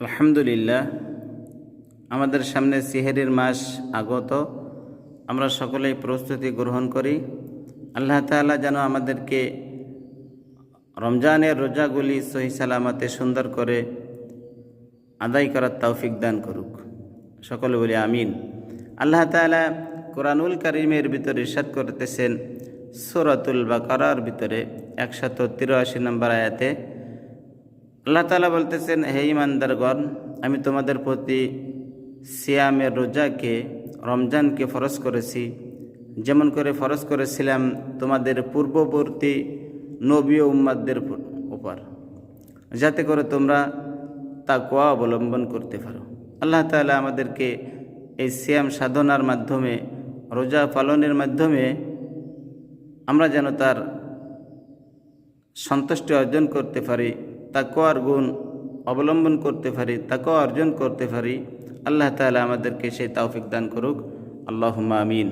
আলহামদুলিল্লাহ, আমাদের সামনে সিহেরির মাস আগত। আমরা সকলেই প্রস্তুতি গ্রহণ করি। আল্লাহ তাআলা যেন আমাদেরকে রমজানের রোজাগুলি সহি সালামতে সুন্দর করে আদায় করার তৌফিক দান করুক। সকলে বলি আমিন। আল্লাহ তাআলা কোরআনুল কারীমের ভিতরে ইরশাদ করতেছেন সূরাতুল বাকারার ভিতরে 183 নম্বর আয়াতে আল্লাহ তাআলা বলতেছেন, হে ঈমানদারগণ, আমি তোমাদের প্রতি সিয়ামের রোজাকে, রমজানকে ফরজ করেছি, যেমন করে ফরজ করেছিলাম তোমাদের পূর্ববর্তী নবী ও উম্মাতদের উপর, যাতে করে তোমরা তাকওয়া অবলম্বন করতে পারো। আল্লাহ তাআলা আমাদেরকে এই সিয়াম সাধনার মাধ্যমে, রোজা পালনের মাধ্যমে আমরা যেন তার সন্তুষ্টি অর্জন করতে পারি, তাকওয়ার গুণ অবলম্বন করতে পারি, তাকওয়া অর্জন করতে পারি। আল্লাহ তাআলা আমাদেরকে সেই তৌফিক দান করুক। আল্লাহুম্মা আমিন।